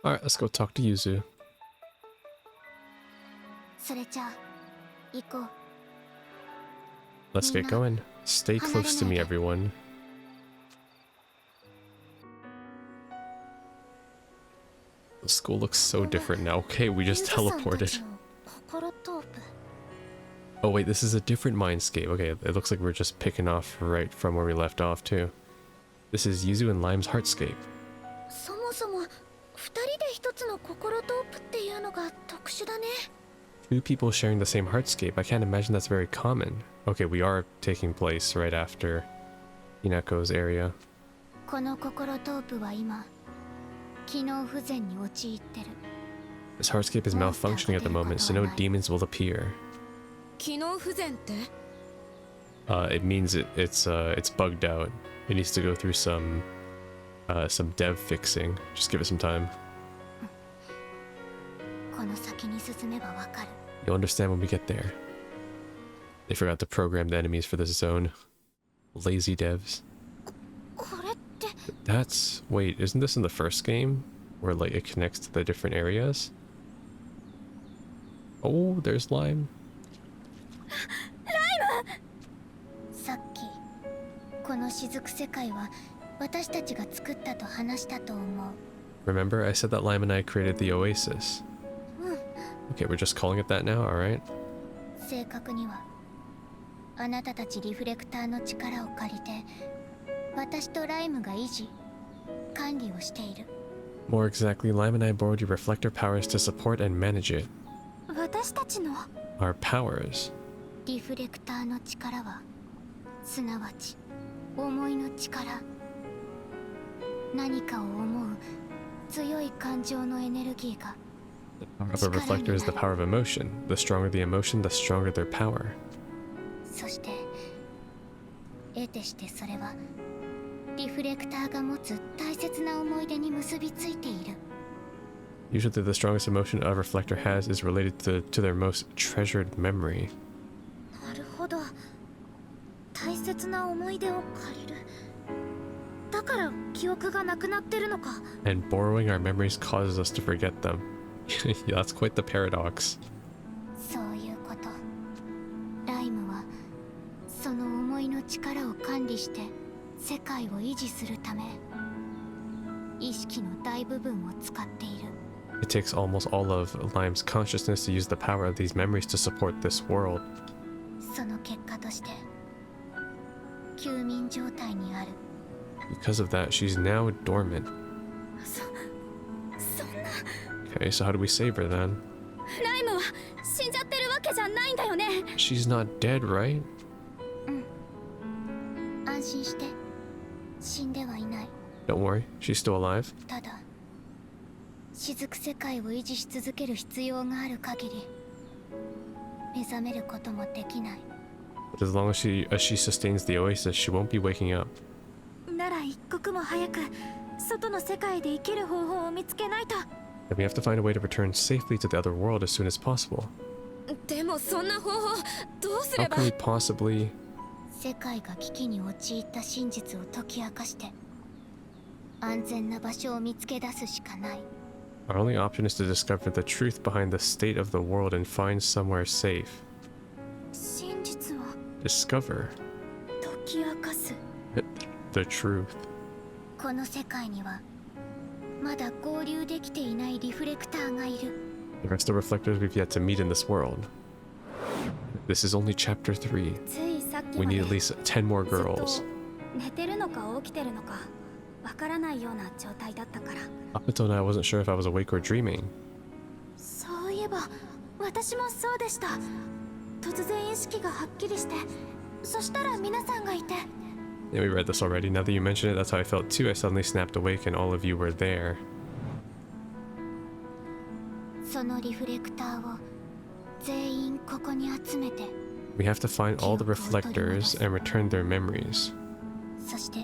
Alright, let's go talk to Yuzu. それじゃあ行こう。 Let's get going. Stay close to me, everyone. The school looks so different now. Okay, we just teleported. Oh wait, this is a different mindscape. Okay, it looks like we're just picking off right from where we left off too. This is Yuzu and Lime's heartscape. そもそも2人で一つの心トープっていうのが特殊だね。 Two people sharing the same heartscape. I can't imagine that's very common. Okay, we are taking place right after Hinako's area. この心トープは今機能不全に陥ってる。 This heartscape is malfunctioning at the moment, so no demons will appear. 機能不全って？ It means it's bugged out. It needs to go through some dev fixing. Just give it some time. この先に進めばわかる。 You'll understand when we get there. They forgot to program the enemies for this zone. Lazy devs. これって That's... Wait, isn't this in the first game? Where, like, it connects to the different areas? Oh, there's Lime. さっきこの雫世界は私たちが作ったと話したと思う。 Remember, I said that Lime and I created the oasis. Okay, we're just calling it that now, alright? 正確にはあなたたちリフレクターの力を借りて私とライムが維持管理をしている。 More exactly, Lime and I borrowed your reflector powers to support and manage it. 私たちの Our powers. リフレクターの力はすなわち思いの力。何かを思う強い感情のエネルギーが The power of a reflector is the power of emotion. The stronger the emotion, the stronger their power. そして得てしてそれはリフレクターが持つ大切な思い出に結びついている。 Usually the strongest emotion a reflector has is related to their most treasured memory. なるほど。大切な思い出を借りる。だから記憶がなくなってるのか。 And borrowing our memories causes us to forget them. Yeah, that's quite the paradox. そういうこと。ライムはその思いの力を管理して世界を維持するため意識の大部分を使っている。 It takes almost all of Lime's consciousness to use the power of these memories to support this world. その結果として休眠状態にある。 Because of that, she's now dormant. そんな。 Okay, so how do we save her then? ライムは死んじゃってるわけじゃないんだよね。 She's not dead, right? 安心して死んではいない。 Don't worry, she's still alive. ただ雫世界を維持し続ける必要がある限り目覚めることもできない。 But as long as she sustains the oasis, she won't be waking up. なら一刻も早く外の世界で生きる方法を見つけないと。 Then we have to find a way to return safely to the other world as soon as possible. でもそんな方法どうす How れば。 can we possibly... 世界が危機に陥った真実を解き明かして安全な場所を見つけ出すしかない。 Our only option is to discover the truth behind the state of the world and find somewhere safe. 真実を Discover 解き明かす。 the truth. この世界にはまだ合流できていないリフレクターがいる。 The rest of the reflectors we've yet to meet in this world. This is only chapter 3. ついさっき We まで need at least 10 more ずっと girls. 寝てるのか起きてるのかわからないような状態だったから。 Up until now, I wasn't sure if I was awake or dreaming. そういえば私もそうでした。突然意識がはっきりしてそしたら皆さんがいて。 Yeah, we read this already. Now that you mention it, that's how I felt too. I suddenly snapped awake and all of you were there. そのリフレクターを全員ここに集めて We have to find all the reflectors and return their memories. そして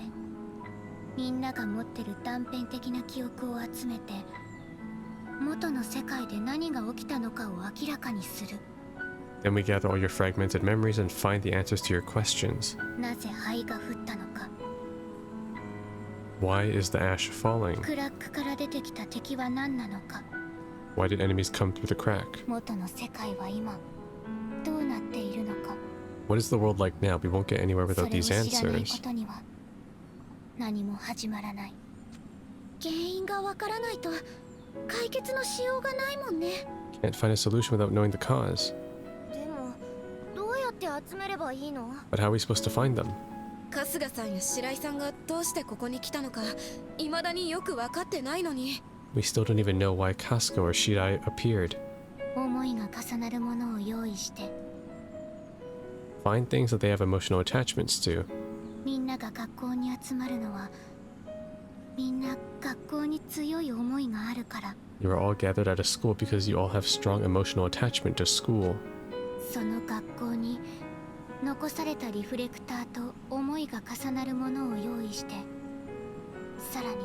みんなが持ってる断片的な記憶を集めて元の世界で何が起きたのかを明らかにする。 Then we gather all your fragmented memories and find the answers to your questions. なぜ灰が降ったのか。Why is the ash falling? クラックから出てきた敵は何なのか。 Why did enemies come through the crack? 元の世界は今どうなっているのか。 What is the world like now? We won't get anywhere そ without れを these 知らないこ answers. とには何も始まらない。原因がわからないと解決のしようがないもんね。 Can't find a solution without knowing the cause. でもどうやって集めればいいの？ But how are we supposed to find them? 春日さんや白井さんがどうしてここに来たのか未だによく分かってないのに。 We still don't even know why Casco or Shirai appeared. 思いが重なるものを用意して、 Find things that they have emotional attachments to. みんなが学校に集まるのはみんな学校に強い思いがあるから。 You are all gathered at a school because you all have strong emotional attachment to school. その学校に残されたリフレクターと思いが重なるものを用意して、さらに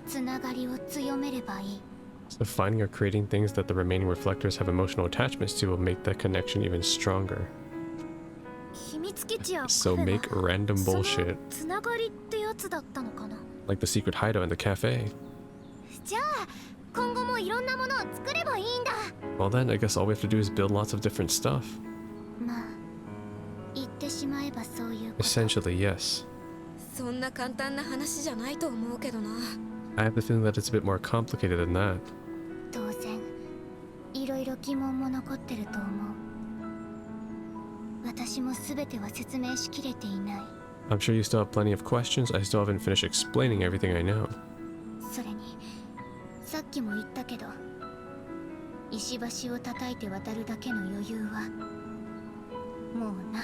つながりを強めればいい。 So finding or creating things that the remaining reflectors have emotional attachments to will make that connection even stronger. 秘密基地や So make random その bullshit つながりってやつだったのかな。 like the secret hideout in the cafe. じゃあ今後もいろんなものを作ればいいんだ。 Well then, I guess all we have to do is build lots of different stuff. まあ言ってしまえばそういうこと。 Essentially, yes. そんな簡単な話じゃないと思うけどな。 I have the feeling that it's a bit more complicated than that. 当然いろいろ疑問も残ってると思う。私も全ては説明しきれていない。 I'm sure you still have plenty of questions. I still haven't finished explaining everything I know. それにさっきも言ったけど、石橋を叩いて渡るだけの余裕はもうない。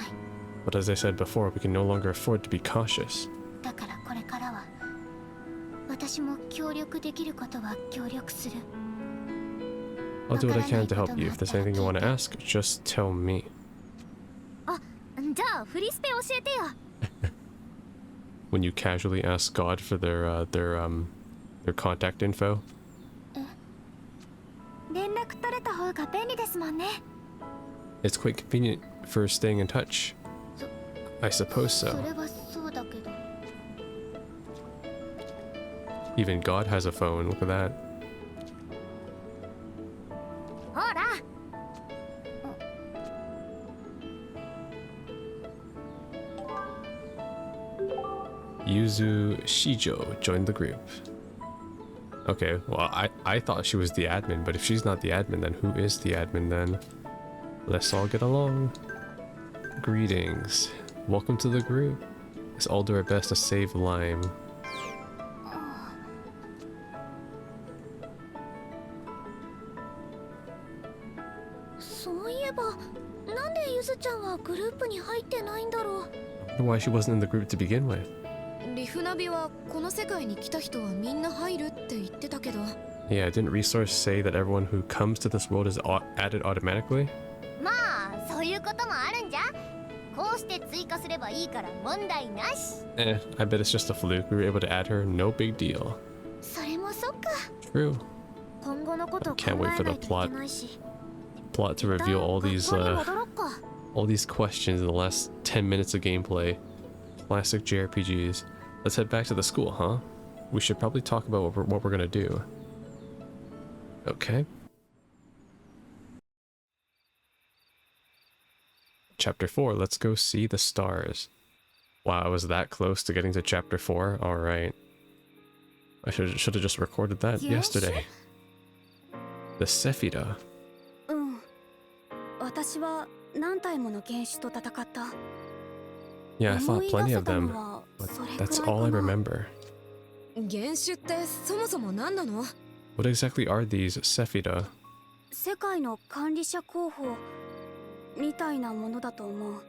But as I said before, we can no longer afford to be cautious. だからこれからは私も協力できることは協力する。 I'll do what I can to help you. If there's anything you want to ask, just tell me. あ、じゃあフリスペ教えてよ。When you casually ask God for their contact info. 連絡取れた方が便利ですもんね。 It's quite convenient for staying in touch. I suppose そ so. れはそうだけど。 Even God has a phone. Look at that. ほら。 Yuzu Shijo joined the group. Okay, well, I thought she was the admin, but if she's not the admin, then who is the admin then? Let's all get along. Greetings. Welcome to the group. Let's all do our best to save Lime. そういえば、なんでゆずちゃんはグループに入ってないんだろう。 I wonder why she wasn't in the group to begin with. リフナビはこの世界に来た人はみんな入るって言ってたけど。 Yeah, didn't Resource say that everyone who comes to this world is added automatically? まあ、そういうこともあるんじゃ。こうして追加すればいいから問題なし。 I bet it's just a fluke. We were able to add her, no big deal. それもそっか。 True. 今後のこと考え Can't wait な for い the といけないし。 Plot to reveal all these 学校に戻ろっか。 all these questions in the last 10 minutes of gameplay. Classic JRPGs. Let's head back to the school, huh? We should probably talk about what we're gonna do. Okay. Chapter 4, let's go see the stars. Wow, I was that close to getting to chapter 4? Alright. I should have just recorded that yesterday. The Sephida. うん。私は何体もの原種と戦った。 Yeah, I fought plenty of them, but that's all I remember. 原種ってそもそも何なの？ What exactly are these Sephida? 世界の管理者候補みたいなものだと思う。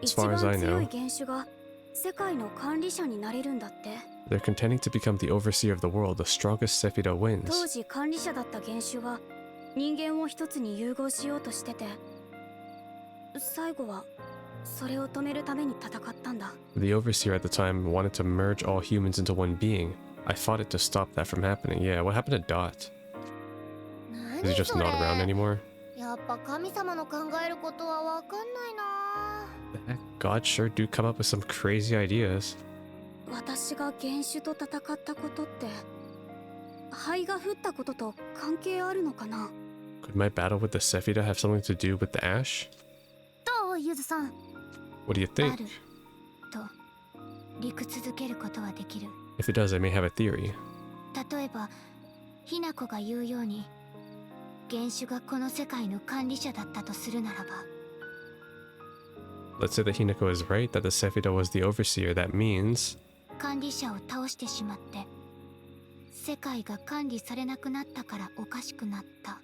As 一 far 番 as I 強 know, い原種が世界の管理者になれるんだって。 they're contending to become the overseer of the world. The strongest Sephida 当 wins. 時管理者だった原種は人間を一つに融合しようとしてて、最後はそれを止めるために戦ったんだ。 The overseer at the time wanted to merge all humans into one being. I fought it to stop that from happening. Yeah, what happened to Dot? Is he just not around anymore? やっぱ神様の考えることはわかんないな。 The heck? God sure do come up with some crazy ideas. 私が原種と戦ったことって灰が降ったことと関係あるのかな？ Could my battle with the Sephida have something to do with the ash? どうゆずさん？ What do you あ think? ると理屈づけることはできる。 If it does, I may have a theory. 例えばひな子が言うように原種がこの世界の管理者だったとするならば、 Let's say that Hinako is right, that the Sephida was the overseer. That means 管理者を倒してしまって世界が管理されなくなったからおかしくなった。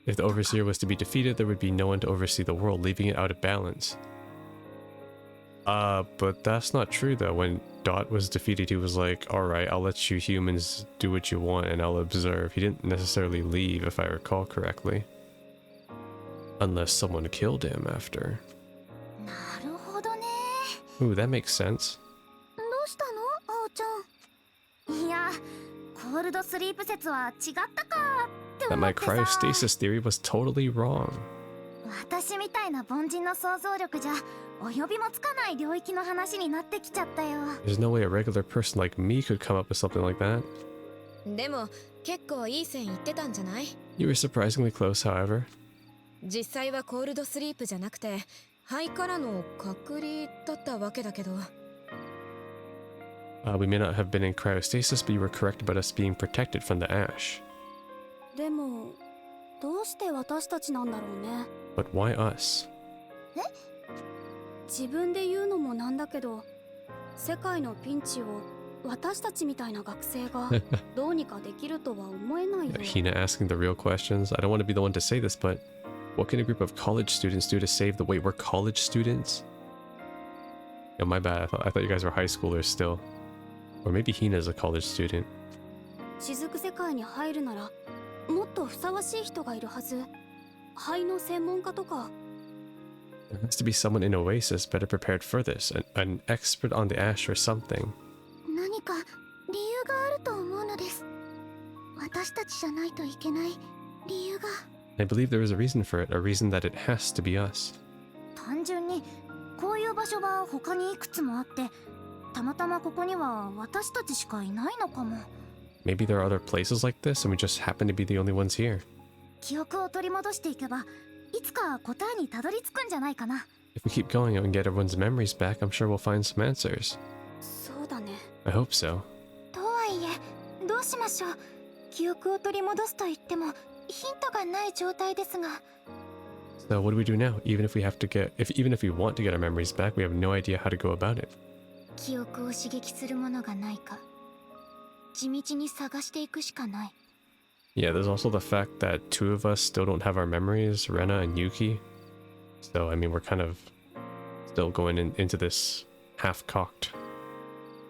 if the overseer was to be defeated, there would be no one to oversee the world, leaving it out of balance. But that's not true though. When Dot was defeated, he was like, alright, I'll let you humans do what you want and I'll observe. He didn't necessarily leave, if I recall correctly. Unless someone killed him after. なるほどね。 Ooh, that makes sense. どうしたの、あおちゃん？いや、コールドスリープ説は違ったかって That 思 my ってさ。 cryostasis theory was totally wrong. 私みたいな凡人の想像力じゃ及びもつかない領域の話になってきちゃったよ。 There's no way a regular person like me could come up with something like that. でも結構いい線いってたんじゃない？ You were surprisingly close, however. 実際はコールドスリープじゃなくて肺からの隔離だったわけだけど。We may not have been in cryostasis, but you were correct about us being protected from the ash. でもどうして私たちなんだろうね。 But why us? 自分で言うのもなんだけど、世界のピンチを私たちみたいな学生がどうにかできるとは思えないよ。 Hina asking the real questions. I don't want to be the one to say this, but what can a group of college students do to save the... Wait, we're college students? Oh, my bad. I thought you guys were high schoolers still. Or maybe Hina's a college student. 雫世界に入るならもっとふさわしい人がいるはず。肺の専門家とか。 There has to be someone in Oasis better prepared for this. An expert on the ash or something. 何か理由があると思うのです。私たちじゃないといけない理由が。 I believe there is a reason for it, a reason that it has to be us. 単純にこういう場所が他にいくつもあって、たまたまここには私たちしかいないのかも。 Maybe there are other places like this and we just happen to be the only ones here. 記憶を取り戻していけばいつか答えにたどり着くんじゃないかな。 If we keep going and get everyone's memories back, I'm sure we'll find some answers. そうだね。 I hope so. とはいえどうしましょう。記憶を取り戻すと言ってもヒントがない状態ですが。 So what do we do now? Even if we want to get our memories back, we have no idea how to go about it. 記憶を刺激するものがないか地道に探していくしかない。 Yeah, there's also the fact that two of us still don't have our memories, Rena and Yuki. So, I mean, we're kind of still going into this half-cocked.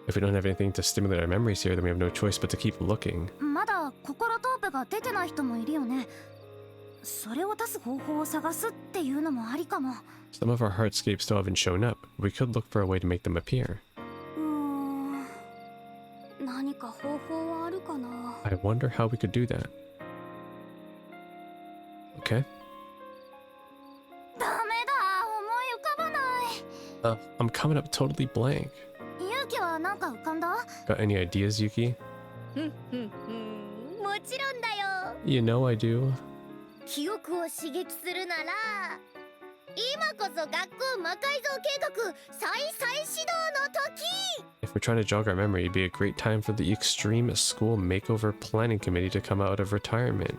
If we don't have anything to stimulate our memories here, then we have no choice but to keep looking. まだ心トープが出てない人もいるよね。それを出す方法を探すっていうのもありかも。 Some of our heartscapes still haven't shown up. We could look for a way to make them appear. 何か方法はあるかな。 I wonder how we could do that. Okay. ダメだ、思い浮かばない。 I'm coming up totally blank. 勇気はなんか浮かんだ？ Got any ideas, Yuki? もちろんだよ。 You know I do. 記憶を刺激するなら今こそ学校魔改造計画再始動の時。 If we're trying to jog our memory, it'd be a great time for the Extreme School Makeover Planning Committee to come out of retirement.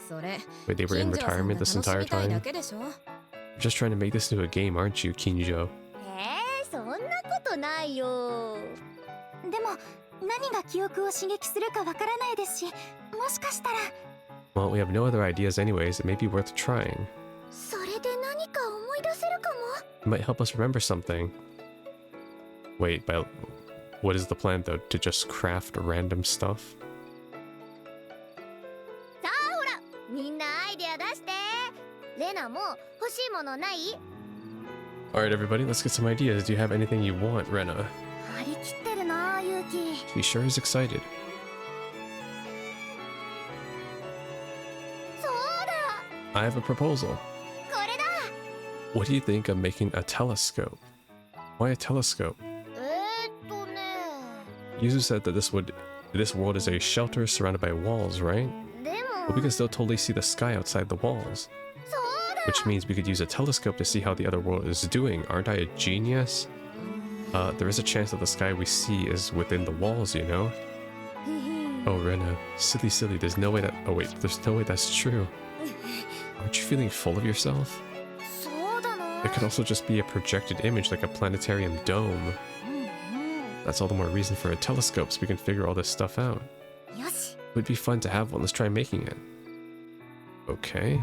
それ Wait, they were in 金城さんが retirement this 楽し entire みたいだ time? けでしょ。 You're just trying to make this into a game, aren't you, Kinjo? そんなことないよ。でも何が記憶を刺激するかわからないですし、もしかしたら。 Well, we have no other ideas anyways. It may be worth trying. それで何か思い出せるかも。 It might help us remember something. Wait, but what is the plan though? To just craft random stuff? さあほら、みんなアイデア出して。レナも欲しいものない？ Alright, everybody, let's get some ideas. Do you have anything you want, Rena? 張り切ってるな、勇気。 She sure is excited. そうだ。 I have a proposal. これだ。 What do you think of making a telescope? Why a telescope? ね、Yuzu said that this world is a shelter surrounded by walls, right? で But も we can still totally see the sky outside the walls. そうだ Which means we could use a telescope to see how the other world is doing. Aren't I a genius? There is a chance that the sky we see is within the walls, you know? Oh, Rena. Silly. There's no way that... Oh, wait. There's no way that's true. Aren't you feeling full of yourself? そうだな It could also just be a projected image like a planetarium dome. That's all the more reason for a telescope so we can figure all this stuff out. よし It would be fun to have one. Let's try making it. Okay.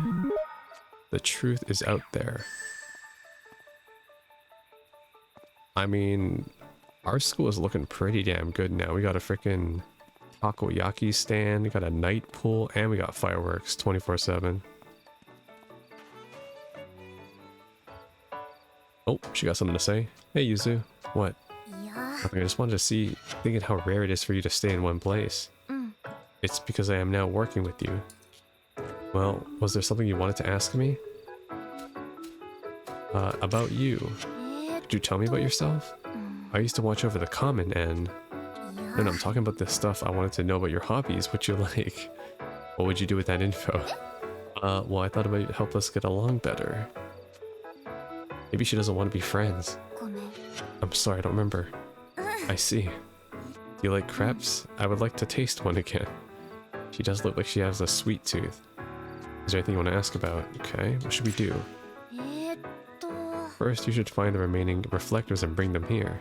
The truth is out there. I mean, our school is looking pretty damn good now. We got a freaking takoyaki stand, we got a night pool, and we got fireworks 24/7. Oh, she got something to say. Hey, Yuzu. What? いや Nothing. I just wanted to see, thinking how rare it is for you to stay in one place. It's because I am now working with you. Well, was there something you wanted to ask me? About you. え Could you tell me about yourself? I used to watch over the common and... い No, や I'm talking about this stuff. I wanted to know about your hobbies, what you like. What would you do with that info? Well, I thought it might help us get along better. Maybe she doesn't want to be friends. ごめん I'm sorry, I don't remember. I see. Do you like crepes? I would like to taste one again. She does look like she has a sweet tooth. Is there anything you want to ask about? Okay, what should we do? えっと First, you should find the remaining reflectors and bring them here.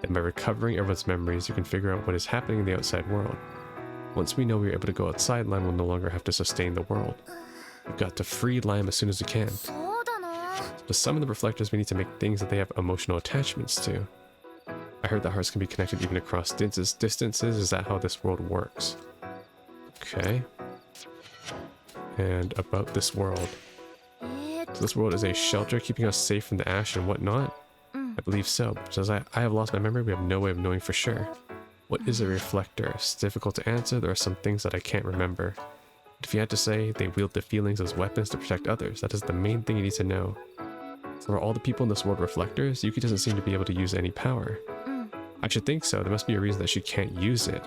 And by recovering everyone's memories, you can figure out what is happening in the outside world. Once we know we are able to go outside, Lime will no longer have to sustain the world. We've got to free Lime as soon as we can. そうだな To summon the reflectors, we need to make things that they have emotional attachments to. I heard that hearts can be connected even across distances. Is that how this world works? Okay. And about this world. えっ So this world is a shelter keeping us safe from the ash and whatnot? I believe so, but as I have lost my memory, we have no way of knowing for sure. What is a reflector? It's difficult to answer. There are some things that I can't remember. But if you had to say, they wield the feelings as weapons to protect others. That is the main thing you need to know. So are all the people in this world reflectors? Yuki doesn't seem to be able to use any power. I should think so. There must be a reason that she can't use it.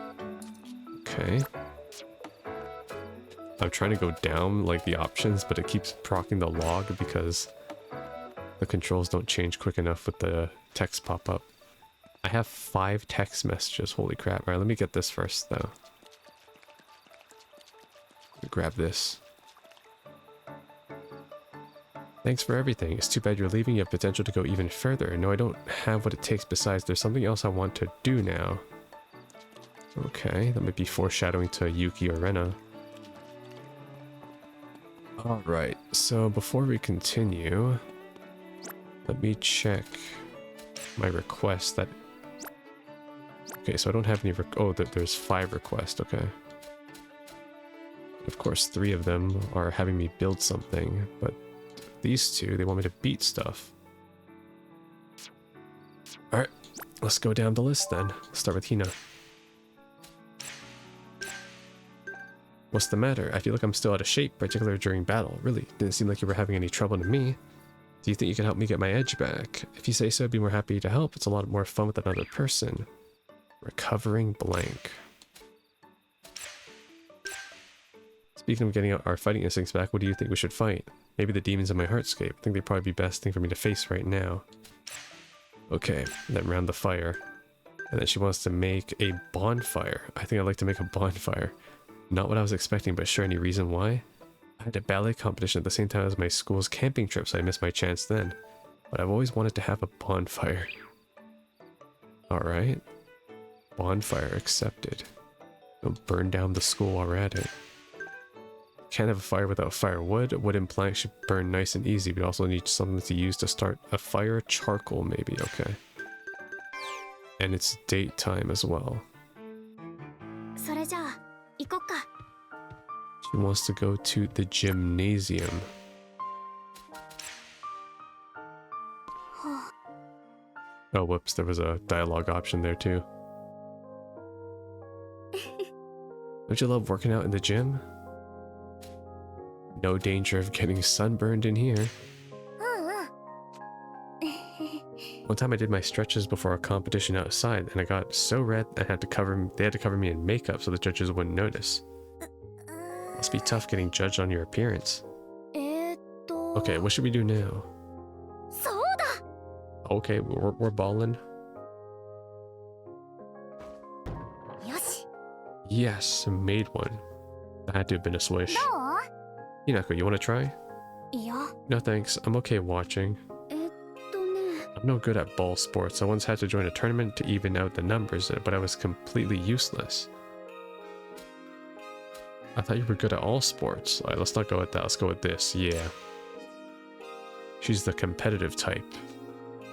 Okay. I'm trying to go down like the options, but it keeps procking the log because the controls don't change quick enough with the text pop up. I have 5 text messages. Holy crap. Alright, let me get this first though. Grab this. Thanks for everything. It's too bad you're leaving. You have potential to go even further. No, I don't have what it takes. Besides, there's something else I want to do now. Okay, that might be foreshadowing to Yuki or Rena. Alright, so before we continue, let me check my requests that... Okay, so I don't have any there's 5 requests, okay. Of course, 3 of them are having me build something, but these 2, they want me to beat stuff. Alright, let's go down the list then. Let's start with Hina. What's the matter? I feel like I'm still out of shape, particularly during battle. Really, didn't seem like you were having any trouble to me. Do you think you can help me get my edge back? If you say so, I'd be more happy to help. It's a lot more fun with another person. Recovering blank. Speaking of getting our fighting instincts back, what do you think we should fight? Maybe the demons in my heartscape. I think they'd probably be best thing for me to face right now. Okay, then round the fire. And then she wants to make a bonfire. I think I'd like to make a bonfire. Not what I was expecting, but sure, any reason why? I had a ballet competition at the same time as my school's camping trip, so I missed my chance then. But I've always wanted to have a bonfire. Alright. Bonfire accepted. Don't burn down the school while we're at it. Can't have a fire without firewood. Wooden planks should burn nice and easy, but also need something to use to start a fire. Charcoal, maybe. Okay. And it's date time as well. それじゃあ行こっか。 She wants to go to the gymnasium. Oh, whoops, there was a dialogue option there too. Don't you love working out in the gym? No danger of getting sunburned in here. うんうん。One time I did my stretches before a competition outside, and I got so red they had to cover me in makeup so the judges wouldn't notice. Must be tough getting judged on your appearance. Okay, what should we do now? そうだ Okay, we're balling. よし Yes, made one. That had to have been a swish. ど Hinako, you want to try? ういや No thanks, I'm okay watching. ね I'm no good at ball sports. I once had to join a tournament to even out the numbers, but I was completely useless. I thought you were good at all sports. Alright, let's not go with that. Let's go with this. Yeah. She's the competitive type.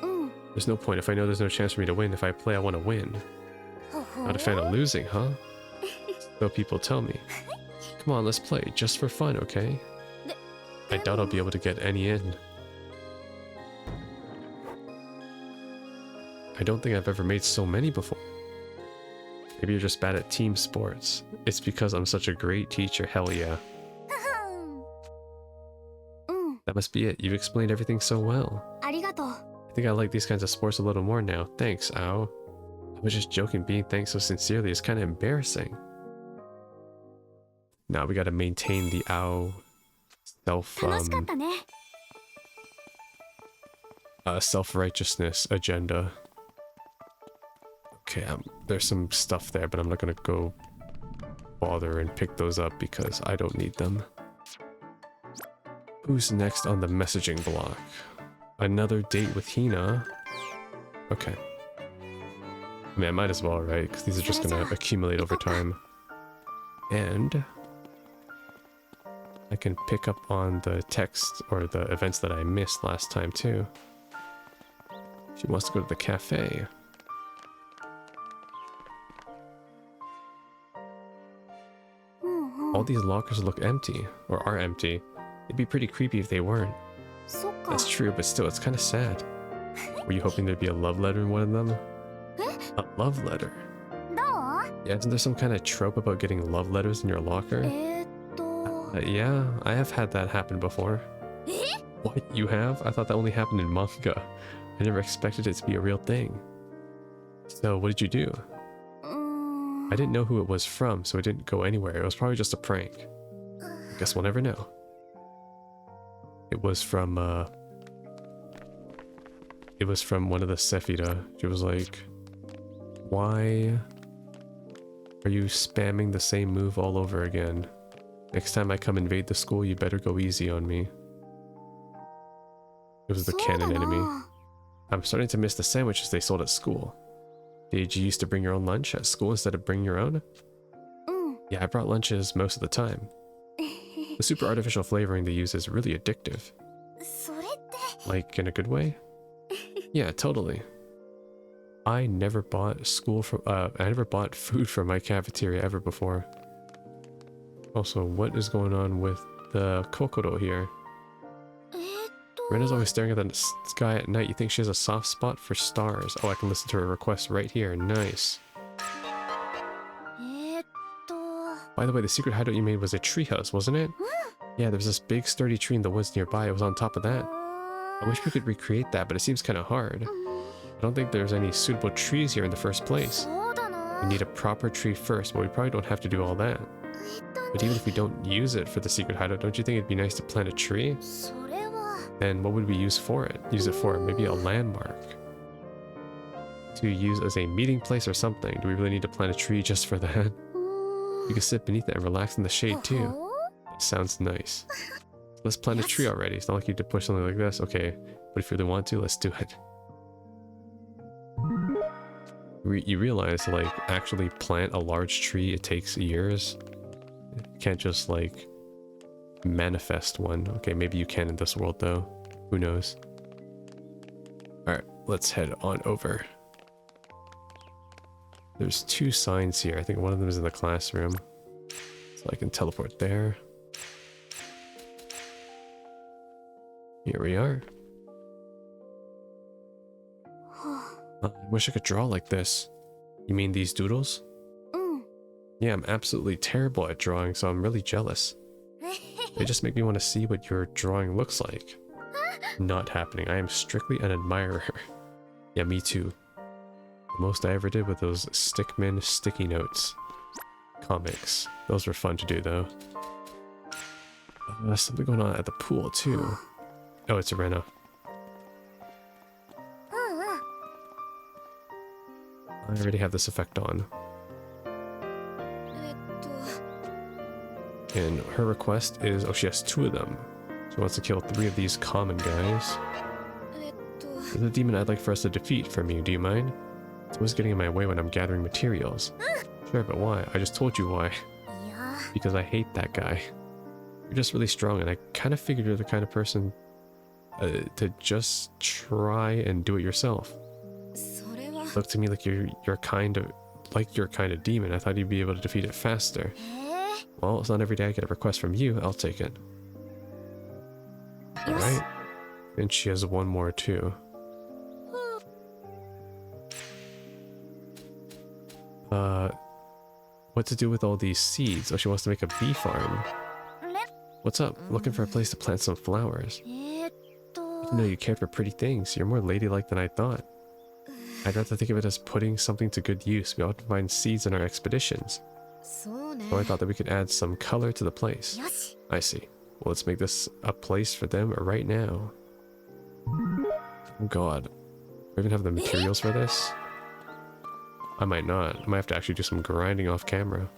うん There's no point if I know there's no chance for me to win. If I play, I want to win. ほほ Not a fan of losing, huh? So people tell me. Come on, let's play. Just for fun, okay? I doubt I'll be able to get any in. I don't think I've ever made so many before. Maybe you're just bad at team sports. It's because I'm such a great teacher, hell yeah. うん That must be it. You've explained everything so well. ありがとう I think I like these kinds of sports a little more now. Thanks, Ao. I was just joking. Being thanked so sincerely is kind of embarrassing. Now we gotta maintain the Ao self, 楽しかったね self-righteousness agenda. Okay, there's some stuff there, but I'm not gonna go bother and pick those up because I don't need them. Who's next on the messaging block? Another date with Hina? Okay. I mean, I might as well, right? Because these are just gonna accumulate over time. And I can pick up on the text or the events that I missed last time too. She wants to go to the cafe. All these lockers look empty, or are empty. It'd be pretty creepy if they weren't. そっか That's true, but still, it's kind of sad. Were you hoping there'd be a love letter in one of them? A love letter? どう Yeah, isn't there some kind of trope about getting love letters in your locker? と Yeah, I have had that happen before. え What, you have? I thought that only happened in manga. I never expected it to be a real thing. So, what did you do? うーん I didn't know who it was from, so it didn't go anywhere. It was probably just a prank. Guess we'll never know. It was from one of the Sephira. She was like, why are you spamming the same move all over again? Next time I come invade the school, you better go easy on me. It was the そうだ canon な enemy. I'm starting to miss the sandwiches they sold at school. Did you used to bring your own lunch at school instead of bringing your own? うん Yeah, I brought lunches most of the time. The super artificial flavoring they use is really addictive. それって Like, in a good way? Yeah, totally. I never bought food from my cafeteria ever before. Also, what is going on with the Kokoro here? と Rena's always staring at the sky at night. You think she has a soft spot for stars? Oh, I can listen to her request right here. Nice. と By the way, the secret hideout you made was a treehouse, wasn't it? Yeah, there was this big sturdy tree in the woods nearby. It was on top of that. I wish we could recreate that, but it seems kind of hard. I don't think there's any suitable trees here in the first place. そうだな We need a proper tree first, but we probably don't have to do all that. But even if we don't use it for the secret hideout, don't you think it'd be nice to plant a tree? それは Then what would we use it for? Maybe a landmark. To use as a meeting place or something. Do we really need to plant a tree just for that? うーん You can sit beneath it and relax in the shade too. ほほ That sounds nice. Let's plant a tree already. It's not like you have to push something like this. Okay, but if you really want to, let's do it. You realize, like, actually plant a large tree, it takes years. You can't just, like, manifest one. Okay, maybe you can in this world, though. Who knows? Alright, let's head on over. There's 2 signs here. I think one of them is in the classroom. So I can teleport there. Here we are. I wish I could draw like this. You mean these doodles? うん Yeah, I'm absolutely terrible at drawing, so I'm really jealous. They just make me want to see what your drawing looks like. Not happening. I am strictly an admirer. Yeah, me too. The most I ever did with those Stickmin sticky notes comics. Those were fun to do though. Something going on at the pool too. Oh, it's a Rena. I already have this effect on. えっと And her request is, oh, she has 2 of them. She wants to kill 3 of these common guys. えっと There's a demon I'd like for us to defeat from you, do you mind? It's always getting in my way when I'm gathering materials. Sure, but why? I just told you why. いや Because I hate that guy. You're just really strong, and I kind of figured you're the kind of person to just try and do it yourself. それは Look to me like you're kind of demon. I thought you'd be able to defeat it faster. え Well, it's not every day I get a request from you. I'll take it. Alright. And she has 1 more too. What to do with all these seeds? Oh, she wants to make a bee farm. ね What's up? Looking for a place to plant some flowers. と You know you cared for pretty things. You're more ladylike than I thought. I'd rather think of it as putting something to good use. We often find seeds in our expeditions. そうね So I thought that we could add some color to the place. よし I see. Well, let's make this a place for them right now. Oh god. We even have the materials for this? I might not. I might have to actually do some grinding off camera.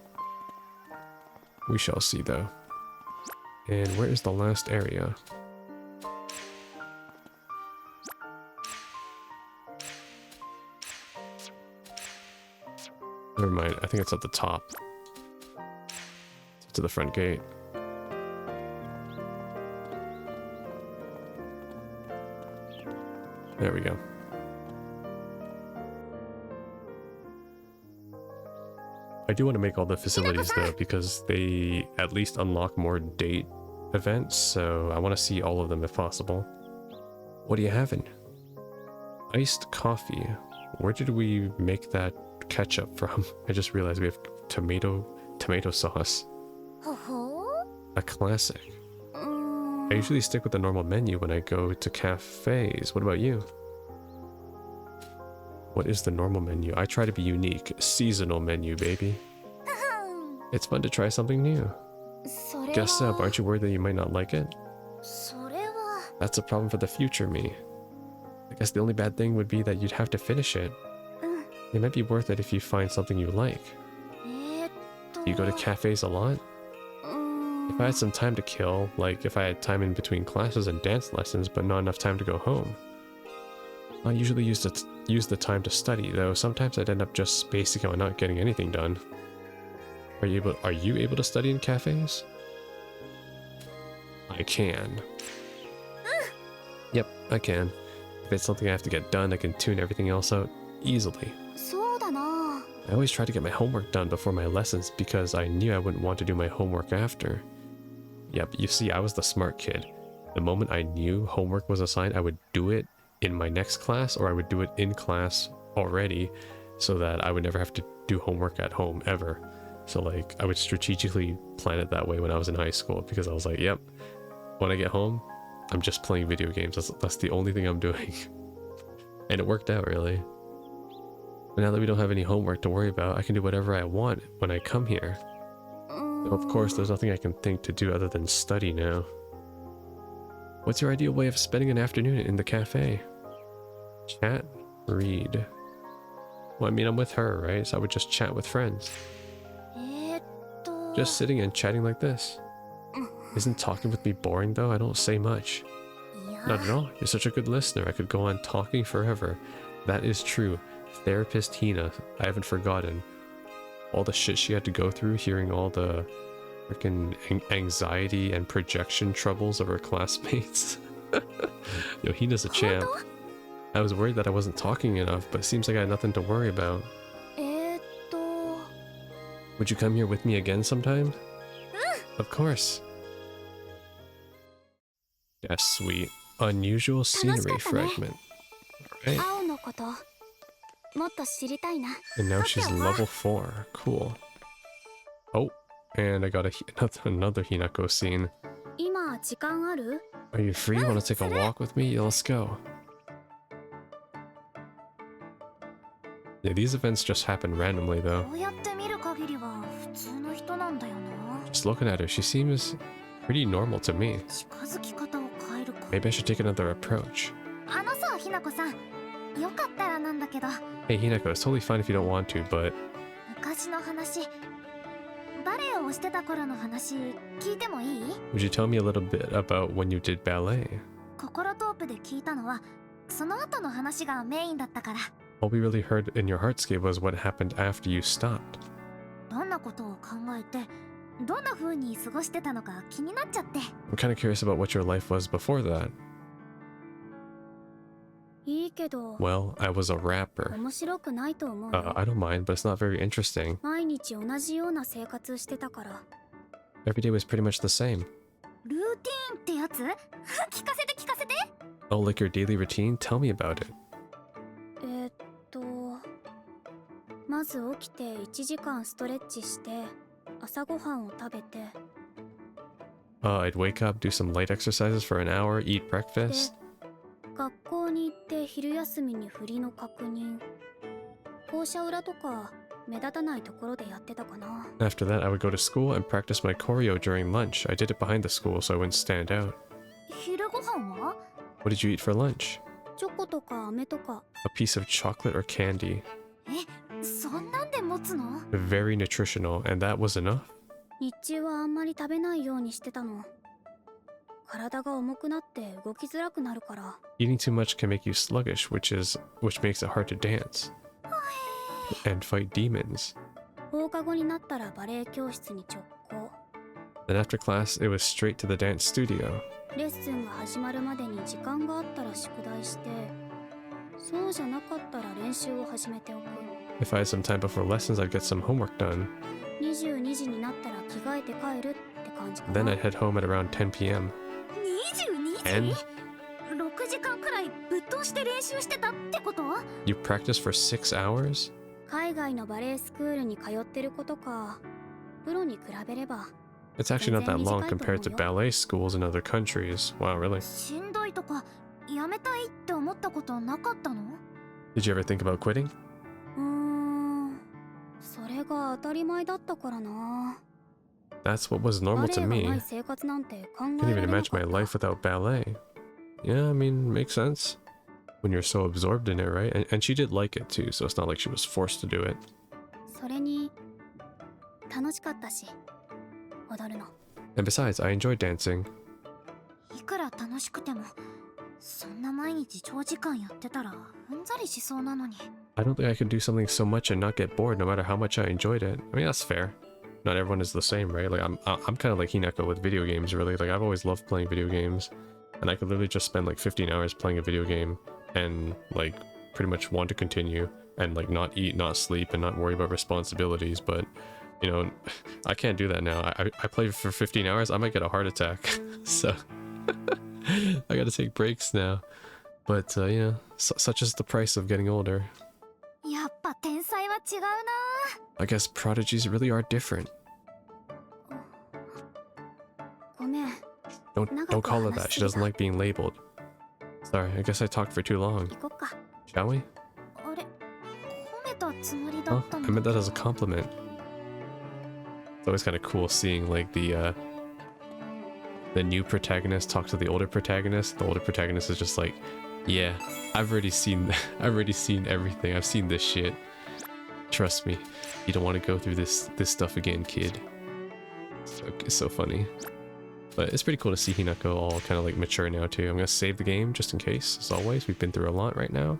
We shall see though. And where is the last area? Never mind, I think it's at the top. To the front gate. There we go. I do want to make all the facilities though, because they at least unlock more date events, so I want to see all of them if possible. What are you having? Iced coffee. Where did we make that ketchup from? I just realized we have tomato sauce. ほほ A classic. うーん I usually stick with the normal menu when I go to cafes. What about you? What is the normal menu? I try to be unique. Seasonal menu, baby. It's fun to try something new. それ Guess up, は aren't you worried that you might not like it? それは That's a problem for the future me. I guess the only bad thing would be that you'd have to finish it. うん It might be worth it if you find something you like. えーっと Do you go to cafes a lot? うーん If I had some time to kill, like if I had time in between classes and dance lessons but not enough time to go home, I usually use the time to study, though sometimes I'd end up just spacing out and not getting anything done. Are you able to study in cafes? I can. Yep, I can. If it's something I have to get done, I can tune everything else out easily. そうだな I always try to get my homework done before my lessons because I knew I wouldn't want to do my homework after. Yep, you see, I was the smart kid. The moment I knew homework was assigned, I would do it in my next class, or I would do it in class already so that I would never have to do homework at home ever. So like, I would strategically plan it that way when I was in high school because I was like, yep, when I get home, I'm just playing video games. That's the only thing I'm doing. And it worked out, really. But now that we don't have any homework to worry about, I can do whatever I want when I come here. うーん Though of course, there's nothing I can think to do other than study now. What's your ideal way of spending an afternoon in the cafe? Chat? Read? Well, I mean, I'm with her, right? So I would just chat with friends. えーっと Just sitting and chatting like this. Isn't talking with me boring, though? I don't say much. いや Not at all. You're such a good listener. I could go on talking forever. That is true. Therapist Hina. I haven't forgotten. All the shit she had to go through, hearing all the freaking anxiety and projection troubles of her classmates. Yo, Hina's a champ. I was worried that I wasn't talking enough, but it seems like I had nothing to worry about. えーっと Would you come here with me again sometime? Of course. Yes, sweet. Unusual scenery fragment. Alright. 青のこともっと知りたいな And now she's level 4. Cool. Oh, and I got another Hinako scene. 今時間ある？ Are you free? Want to take a walk with me? Yeah, let's go. Yeah, these events just happen randomly though. こうやって見る限りは普通の人なんだよな。 Just looking at her, she seems pretty normal to me. 近づき方を変えるか。 Maybe I should take another approach. あのさ、ひなこさん。よかったらなんだけど、 Hey Hinako, it's totally fine if you don't want to, but 昔の話、バレエをしてた頃の話聞いてもいい？ would you tell me a little bit about when you did ballet? 心トープで聞いたのは、その後の話がメインだったから。 All we really heard in your heartscape was what happened after you stopped. どんなことを考えて、どんな風に過ごしてたのか気になっちゃって。 I'm kind of curious about what your life was before that. いいけど Well, I was a rapper. 面白くないと思うよ。 I don't mind, but it's not very interesting. 毎日同じような生活してたから。 Every day was pretty much the same. ルーティーンってやつ？聞かせて聞かせて。 Oh, like your daily routine? Tell me about it. えーっとまず起きて1時間ストレッチして朝ごはんを食べて I'd wake up, do some light exercises for an hour, eat breakfast. 学校に行って昼休みに振りの確認校舎裏とか目立たないところでやってたかな。 After that, I would go to school and practice my choreo during lunch. I did it behind the school so I wouldn't stand out. 昼ご飯は？ What did you eat for lunch? チョコとか飴とか A piece of chocolate or candy. そんなんで持つの？ Very nutritional, and that was enough? 日中はあんまり食べないようにしてたの。体が重くなって動きづらくなるから。 Eating too much can make you sluggish, which makes it hard to dance. And fight demons. 放課後になったらバレエ教室に直行。 Then after class, it was straight to the dance studio. レッスンが始まるまでに時間があったら宿題して、そうじゃなかったら練習を始めておく。 If I had some time before lessons, I'd get some homework done. 22時になったら着替えて帰るって感じかな。 Then I'd head home at around 10 p.m. 22時 And ？6時間くらいぶっ通して練習してたってこと？ you practice for 6 hours? 海外のバレエスクールに通ってる子とか、プロに比べれば。 It's actually not that long compared to ballet schools in other countries. Wow, really? しんどいとかやめたいって思ったことなかったの？ Did you ever think about quitting? それが当たり前だったからな。 That's what was normal to バレエ me. がない生活なんて考 Can't えら even れな imagine か my った。 life without ballet. Yeah, I mean, makes sense. When you're so absorbed in it, right? And she did like it too, so it's not like she was forced to do it. それに楽しかったし、踊るの。 And besides, I enjoy dancing. いくら楽しくても、そんな毎日長時間やってたらうんざりしそうなのに。 I don't think I could do something so much and not get bored no matter how much I enjoyed it. I mean, that's fair. Not everyone is the same, right? Like, I'm kind of like Hinako with video games, really. Like, I've always loved playing video games. And I could literally just spend like 15 hours playing a video game and like pretty much want to continue and like not eat, not sleep, and not worry about responsibilities. But, you know, I can't do that now. I play for 15 hours, I might get a heart attack. So, I gotta take breaks now. But, you know, such is the price of getting older. やっぱ天才は違うな。 I guess prodigies really are different. ごめん。 Don't call her that. She doesn't like being labeled. Sorry, I guess I talked for too long. 行こっか。 Shall we? あれ、褒めたつもりだ Oh, った I の meant that as a compliment. It's always kind of cool seeing like the new protagonist talk to the older protagonist. The older protagonist is just like, yeah, I've already seen everything. I've seen this shit. Trust me, you don't want to go through this stuff again, kid. It's so funny. But it's pretty cool to see Hinako all kind of like mature now too. I'm gonna save the game just in case, as always. We've been through a lot right now.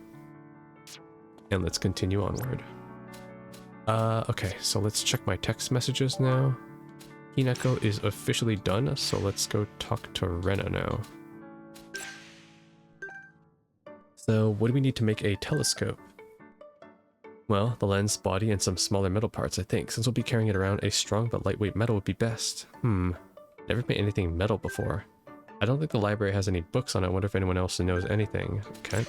And let's continue onward. Okay, so let's check my text messages now. Hinako is officially done, so let's go talk to Rena now. So, what do we need to make a telescope? Well, the lens, body, and some smaller metal parts, I think. Since we'll be carrying it around, a strong but lightweight metal would be best. Never made anything metal before. I don't think the library has any books on it. I wonder if anyone else knows anything. Okay.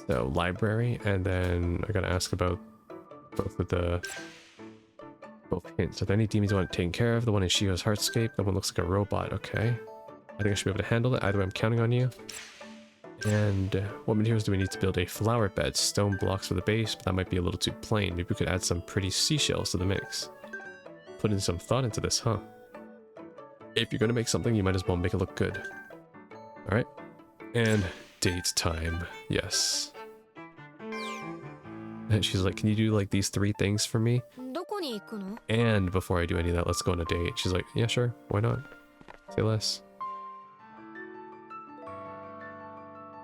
So, library, and then I gotta ask about both hints. Are there any demons you want taken care of? The one in Shio's Heartscape. That one looks like a robot. Okay. I think I should be able to handle it. Either way, I'm counting on you. And what materials do we need to build a flower bed? Stone blocks for the base, but that might be a little too plain. Maybe we could add some pretty seashells to the mix. Put in some thought into this, huh? If you're gonna make something, you might as well make it look good. Alright. And date time. Yes. And she's like, can you do like these 3 things for me? どこに行くの? And before I do any of that, let's go on a date. She's like, yeah, sure. Why not? Say less.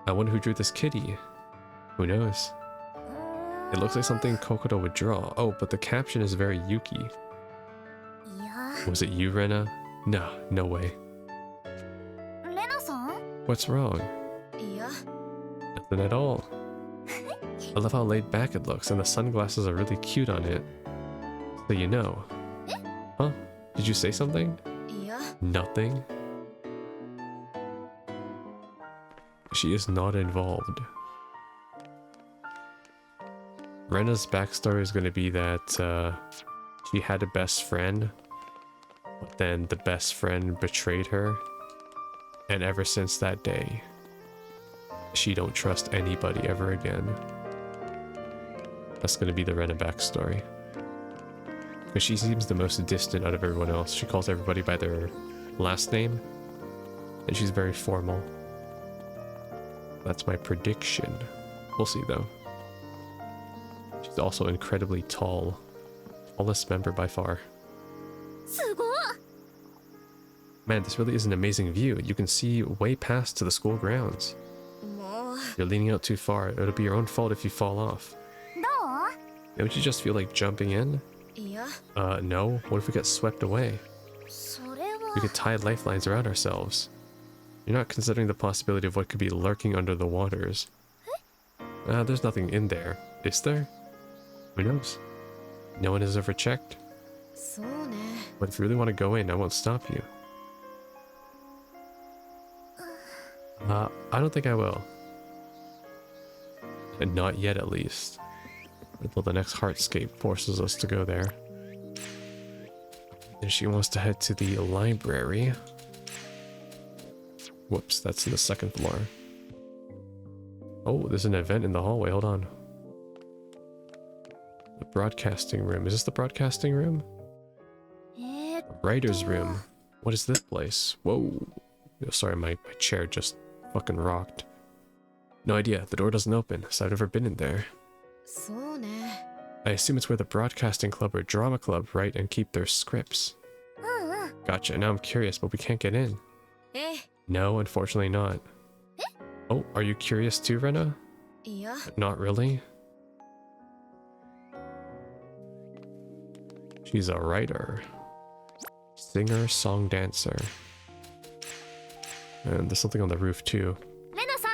I wonder who drew this kitty. Who knows? It looks like something Kokoto would draw. Oh, but the caption is very Yuki. いや Was it you, Rena? No, no way. レナさん What's wrong? いや Nothing at all. I love how laid back it looks, and the sunglasses are really cute on it. So you know. Huh? Did you say something? いや Nothing? She is not involved. Rena's backstory is going to be that she had a best friend, but then the best friend betrayed her, and ever since that day, she don't trust anybody ever again. That's going to be the Rena backstory. Because she seems the most distant out of everyone else. She calls everybody by their last name, and she's very formal. That's my prediction. We'll see though. She's also incredibly tall. Tallest member by far. すごい Man, this really is an amazing view. You can see way past to the school grounds. もう You're leaning out too far. It'll be your own fault if you fall off. どう Don't you just feel like jumping in? いや No. What if we get swept away? それは We could tie lifelines around ourselves. You're not considering the possibility of what could be lurking under the waters. There's nothing in there. Is there? Who knows? No one has ever checked. そうね But if you really want to go in, I won't stop you. I don't think I will. And not yet, at least. Until the next Heartscape forces us to go there. And she wants to head to the library. Whoops, that's in the 2nd floor. Oh, there's an event in the hallway. Hold on. The broadcasting room. Is this the broadcasting room? え Writer's room. What is this place? Whoa. Oh, sorry, my chair just fucking rocked. No idea. The door doesn't open, so I've never been in there. そうね I assume it's where the broadcasting club or drama club write and keep their scripts. うんうん Gotcha. Now I'm curious, but we can't get in. え No, unfortunately not. Oh, are you curious too, Rena? いや Not really. She's a writer. Singer, song dancer. And there's something on the roof too. レナさん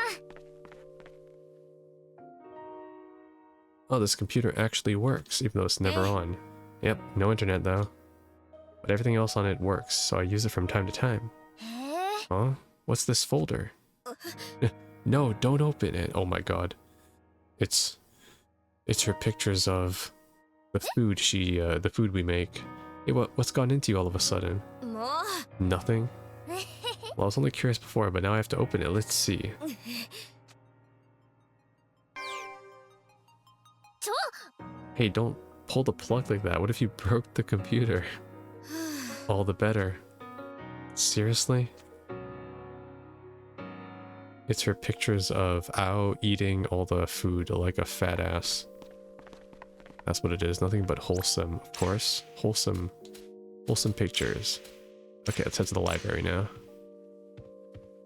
Oh, this computer actually works, even though it's never on. Yep, no internet though. But everything else on it works, so I use it from time to time. え Huh? What's this folder? No, don't open it. Oh my god. It's her pictures of the food the food we make. Hey, what's gone into you all of a sudden? もう Nothing? Well, I was only curious before, but now I have to open it. Let's see. ちょ Hey, don't pull the plug like that. What if you broke the computer? All the better. Seriously? It's her pictures of Ao eating all the food like a fat ass. That's what it is. Nothing but wholesome, of course. Wholesome pictures. Okay, let's head to the library now.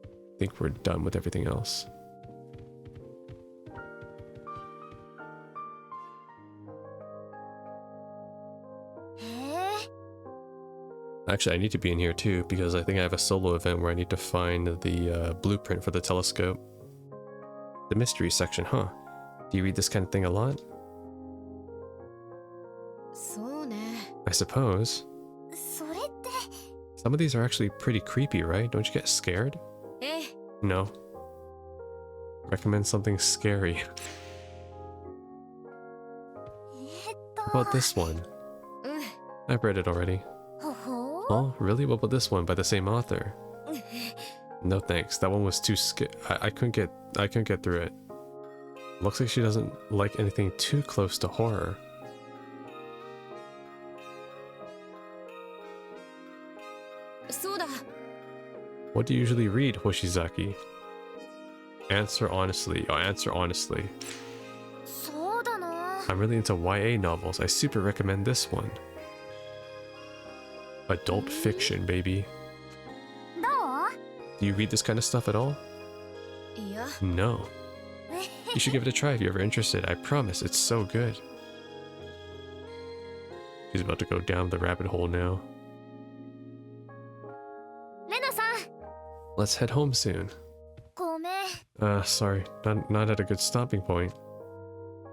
I think we're done with everything else. Actually, I need to be in here too, because I think I have a solo event where I need to find the blueprint for the telescope. The mystery section, huh? Do you read this kind of thing a lot? そうね I suppose. それって Some of these are actually pretty creepy, right? Don't you get scared? え No. Recommend something scary. と How about this one? うん I've read it already. ほほ Oh, really? What about this one by the same author? No thanks. That one was too I couldn't get through it. Looks like she doesn't like anything too close to horror. What do you usually read, Hoshizaki? Answer honestly. Oh, answer honestly. そうだな。 I'm really into YA novels. I super recommend this one. Adult fiction, baby. どう？ Do you read this kind of stuff at all? いや No. You should give it a try if you're ever interested. I promise, it's so good. He's about to go down the rabbit hole now. レナさん。 Let's head home soon. ごめん。 Sorry, not at a good stopping point.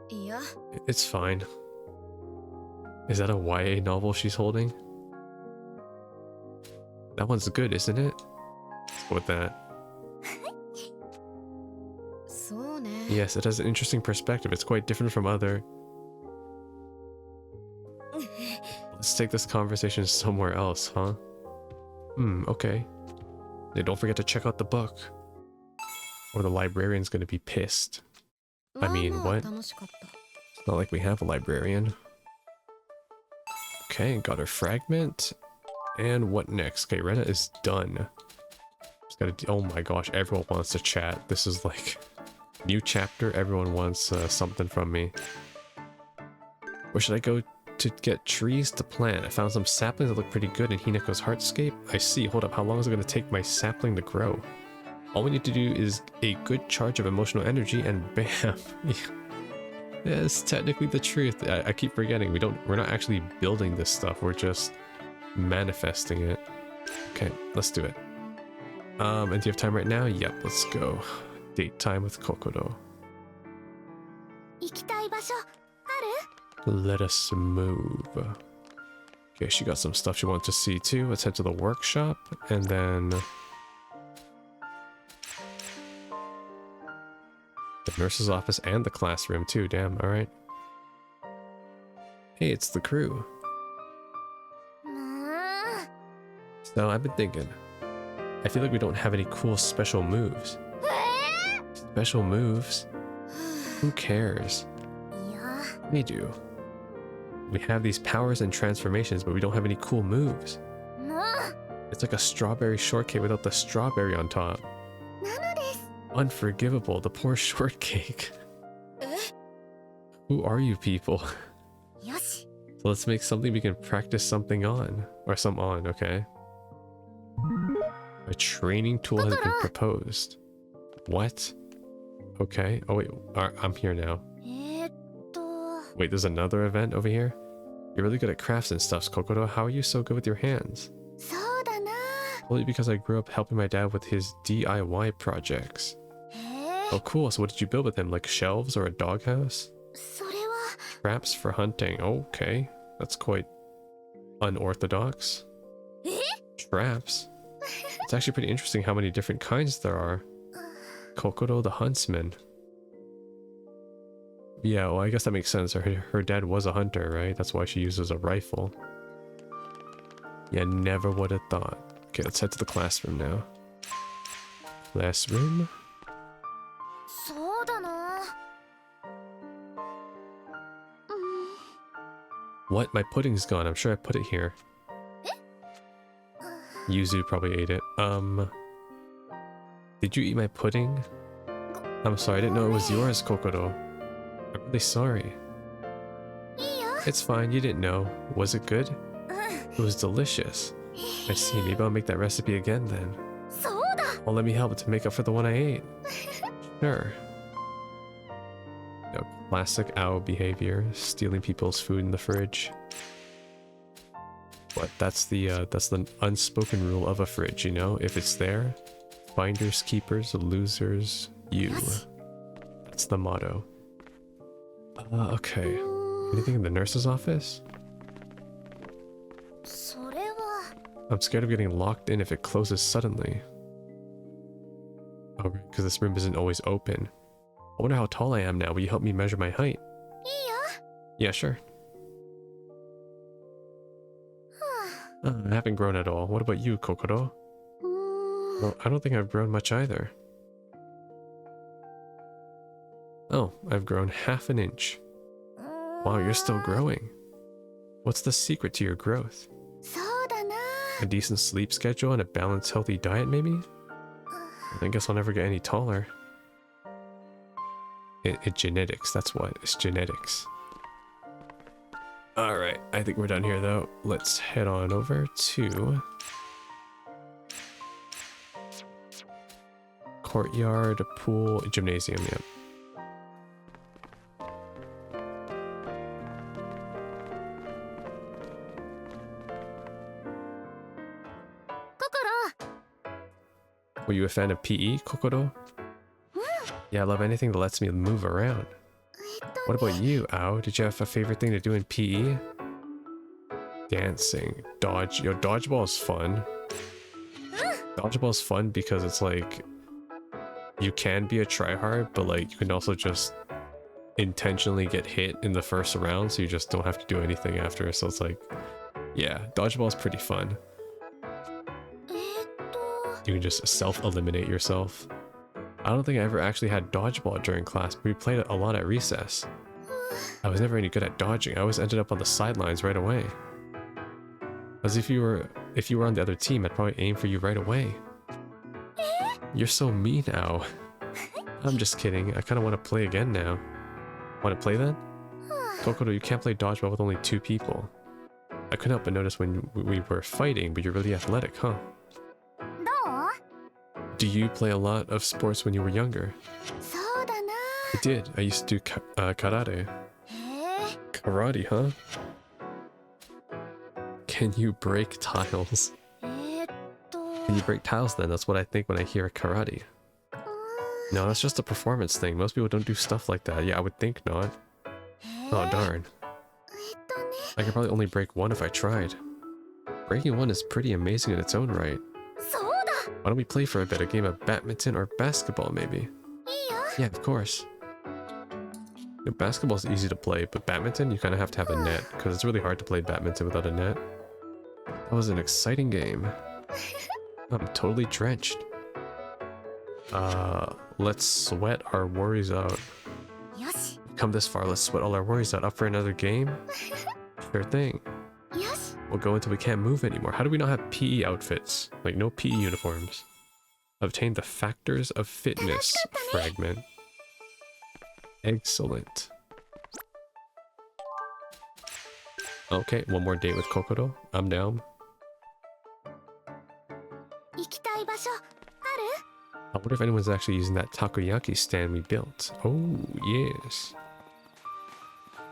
いや It's fine. Is that a YA novel she's holding? That one's good, isn't it? Let's go with that. そうね Yes, it has an interesting perspective. It's quite different from other. Let's take this conversation somewhere else, huh? Okay. Hey, don't forget to check out the book. Or the librarian's gonna be pissed. I mean, まあまあ what? 楽しかった It's not like we have a librarian. Okay, got her fragment. And what next? Okay, Rena is done. Just gotta oh my gosh, everyone wants to chat. This is like new chapter. Everyone wants something from me. Where should I go to get trees to plant? I found some saplings that look pretty good in Hinako's Heartscape. I see. Hold up. How long is it going to take my sapling to grow? All we need to do is a good charge of emotional energy and bam. Yeah, it's technically the truth. I keep forgetting. We're not actually building this stuff. We're just manifesting it. Okay, let's do it. And do you have time right now? Yep, let's go. Date time with Kokoro. 行きたい場所あ Let us move. Okay, she got some stuff she wants to see too. Let's head to the workshop and then the nurse's office and the classroom too. Damn, alright. Hey, it's the crew. る？もう。 So I've been thinking. I feel like we don't have any cool special moves. Special moves? Who cares? いや。 We do. We have these powers and transformations, but we don't have any cool moves. もう。 It's like a strawberry shortcake without the strawberry on top. なのです。 Unforgivable, the poor shortcake. え Who are you people? よし。 So let's make something we can practice something on. Or some on, okay? A training tool has been proposed. What? Okay. Oh wait, I'm here now. と。 Wait, there's another event over here? You're really good at crafts and stuff, Kokoro. How are you so good with your hands? そうだな。 Only because I grew up helping my dad with his DIY projects. へえ。 Oh cool, so what did you build with him? Like shelves or a doghouse? それは。 Traps for hunting. Okay, that's quite unorthodox. え？ Traps? It's actually pretty interesting how many different kinds there are. Kokoro the huntsman. Yeah, well I guess that makes sense. Her dad was a hunter, right? That's why she uses a rifle. Yeah, never would have thought. Okay, let's head to the classroom now. Classroom? そうだな。What? My pudding's gone. I'm sure I put it here. Yuzu probably ate it. Did you eat my pudding? I'm sorry, I didn't know it was yours, Kokoro. I'm really sorry. いいよ。 It's fine, you didn't know. Was it good? うん。 It was delicious. I see, maybe I'll make that recipe again then. そうだ。 Well, let me help to make up for the one I ate. Sure. You know, classic owl behavior, stealing people's food in the fridge. But that's the unspoken rule of a fridge, you know? If it's there, finders, keepers, losers, you. That's the motto. Okay. Anything in the nurse's office? それは。 I'm scared of getting locked in if it closes suddenly. Oh, because this room isn't always open. I wonder how tall I am now. Will you help me measure my height? いいよ。 Yeah, sure. I haven't grown at all. What about you, Kokoro? うーん。Well, I don't think I've grown much either. Oh, I've grown half an inch. Wow, you're still growing. What's the secret to your growth? そうだな。 A decent sleep schedule and a balanced, healthy diet, maybe? I guess I'll never get any taller. It's genetics, that's what. It's genetics. Alright, I think we're done here though. Let's head on over to... courtyard, pool, gymnasium, yeah. Were you a fan of PE, Kokoro? Yeah, I love anything that lets me move around. What about you, Ao? Did you have a favorite thing to do in PE? Dancing. Dodgeball is fun. Dodgeball is fun because it's like... you can be a tryhard, but like you can also just intentionally get hit in the first round, so you just don't have to do anything after. So it's like... yeah, dodgeball is pretty fun. You can just self-eliminate yourself. I don't think I ever actually had dodgeball during class, but we played it a lot at recess. I was never any good at dodging. I always ended up on the sidelines right away. As if you were on the other team, I'd probably aim for you right away. You're so mean now. I'm just kidding. I kind of want to play again now. Want to play then? Kokoro, you can't play dodgeball with only 2 people. I couldn't help but notice when we were fighting, but you're really athletic, huh? Do you play a lot of sports when you were younger? そうだな。 I did. I used to do karate. Karate, huh? Can you break tiles? Can you break tiles then? That's what I think when I hear karate. No, that's just a performance thing. Most people don't do stuff like that. Yeah, I would think not. Oh, darn. I could probably only break 1 if I tried. Breaking 1 is pretty amazing in its own right. そうだ。 Why don't we play for a better game of badminton or basketball, maybe? いいよ。 Yeah, of course. Basketball is easy to play, but badminton, you kind of have to have a net, because it's really hard to play badminton without a net. That was an exciting game. I'm totally drenched. Let's sweat our worries out. よし。 Come this far, let's sweat all our worries out. Up for another game? Sure thing. よし。 We'll go until we can't move anymore. How do we not have PE outfits? Like, no PE uniforms. Obtain the factors of fitness fragment. Excellent. Okay, one more date with Kokoro. I'm down. 行きたい場所ある？ I wonder if anyone's actually using that takoyaki stand we built. Oh, yes.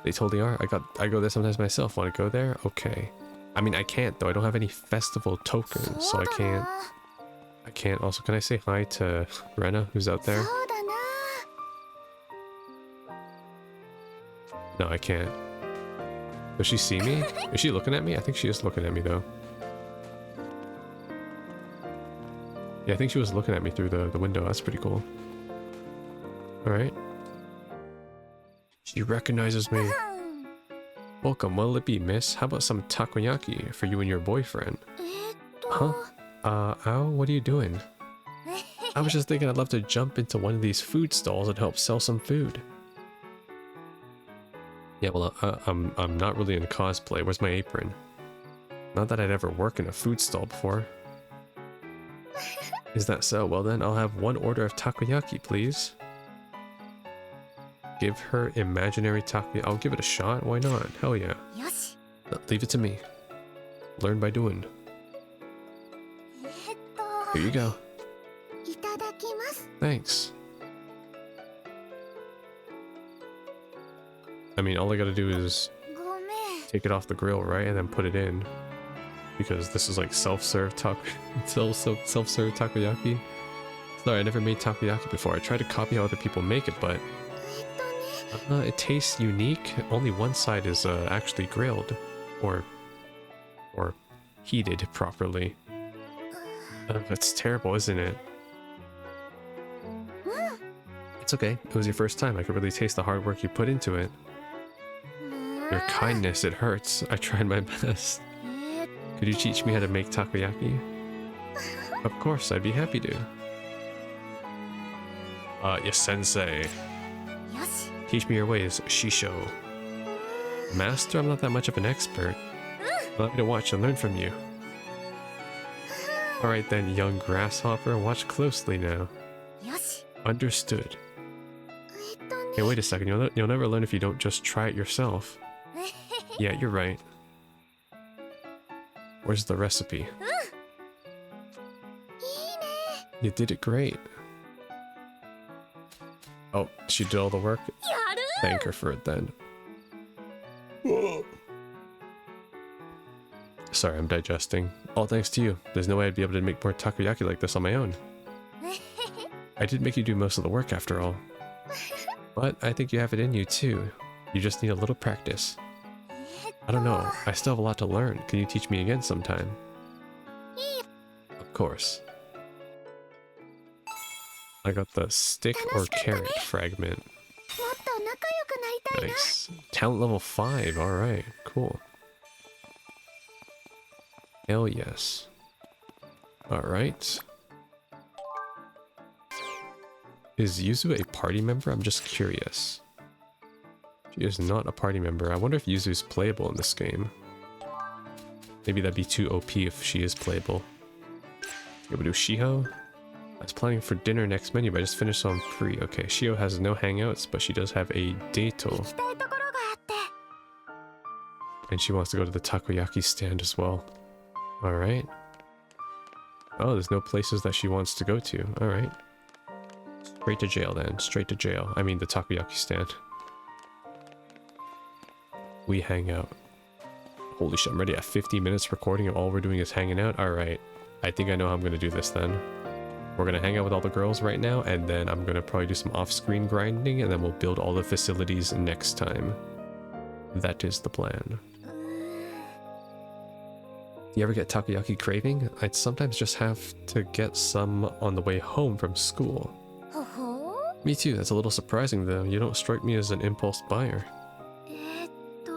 They totally are. I go there sometimes myself. Want to go there? Okay. I mean, I can't though. I don't have any festival tokens, so I can't. I can't. Also, can I say hi to Rena, who's out there? そうだな。 No, I can't. Does she see me? Is she looking at me? I think she is looking at me though. Yeah, I think she was looking at me through the window. That's pretty cool. Alright. She recognizes me. Welcome, what'll it be, miss? How about some takoyaki for you and your boyfriend? Huh? Ao, what are you doing? I was just thinking I'd love to jump into one of these food stalls and help sell some food. Yeah, well, I'm not really in cosplay. Where's my apron? Not that I'd ever work in a food stall before. Is that so? Well then, I'll have 1 order of takoyaki, please. Give her imaginary takoyaki. I'll give it a shot. Why not? Hell yeah. よし。 Leave it to me. Learn by doing. Here you go. いただきます。 Thanks. I mean, all I gotta do is ごめん。 take it off the grill, right? And then put it in. Because this is like self-serve self-serve takoyaki. Sorry, I never made takoyaki before. I tried to copy how other people make it, but ね。 it tastes unique. Only one side is actually grilled or heated properly. That's terrible, isn't it? It's okay. It was your first time. I could really taste the hard work you put into it. Your kindness, it hurts. I tried my best. Could you teach me how to make takoyaki? Of course, I'd be happy to. Yes, sensei. よし Teach me your ways, Shisho. Master, I'm not that much of an expert. Allow me to watch and learn from you. Alright then, young grasshopper, watch closely now. よし Understood. ね Hey, wait a second, you'll never learn if you don't just try it yourself. Yeah, you're right. Where's the recipe? いいね You did it great. Oh, she did all the work? やる Thank her for it then. Sorry, I'm digesting. All thanks to you. There's no way I'd be able to make more takoyaki like this on my own. I did make you do most of the work after all. But I think you have it in you too. You just need a little practice. I don't know. I still have a lot to learn. Can you teach me again sometime? Of course. I got the stick or carrot fragment. もっと仲良くなりたいな Nice. Talent level 5. Alright, cool. Hell yes. Alright. Is Yuzu a party member? I'm just curious. She is not a party member. I wonder if Yuzu's playable in this game. Maybe that'd be too OP if she is playable. Yeah, we'll do Shiho. I was planning for dinner next menu, but I just finished so I'm free. Okay, Shiho has no hangouts, but she does have a dato. 行きたいところがあって And she wants to go to the takoyaki stand as well. Alright. Oh, there's no places that she wants to go to. Alright. Straight to jail then. Straight to jail. I mean the takoyaki stand. We hang out. Holy shit, I'm ready at 50 minutes recording and all we're doing is hanging out? Alright. I think I know how I'm gonna do this then. We're gonna hang out with all the girls right now, and then I'm gonna probably do some off-screen grinding, and then we'll build all the facilities next time. That is the plan. You ever get takoyaki craving? I'd sometimes just have to get some on the way home from school. ほほ Me too, that's a little surprising though. You don't strike me as an impulse buyer. と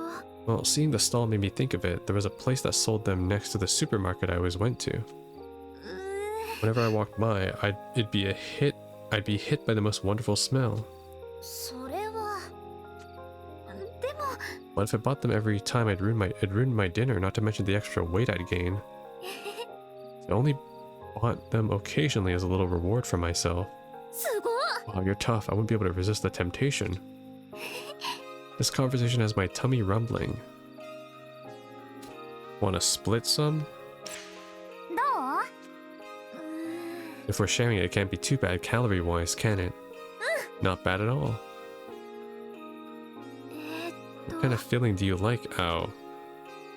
Well, seeing the stall made me think of it. There was a place that sold them next to the supermarket I always went to. Whenever I walked by, I'd be hit by the most wonderful smell. それはでも What if I bought them every time? It'd ruin my dinner, not to mention the extra weight I'd gain. I only bought them occasionally as a little reward for myself. すごい Wow, you're tough. I wouldn't be able to resist the temptation. This conversation has my tummy rumbling. Wanna split some? どう If we're sharing it, it can't be too bad calorie-wise, can it? Not bad at all. What kind of filling do you like? Oh.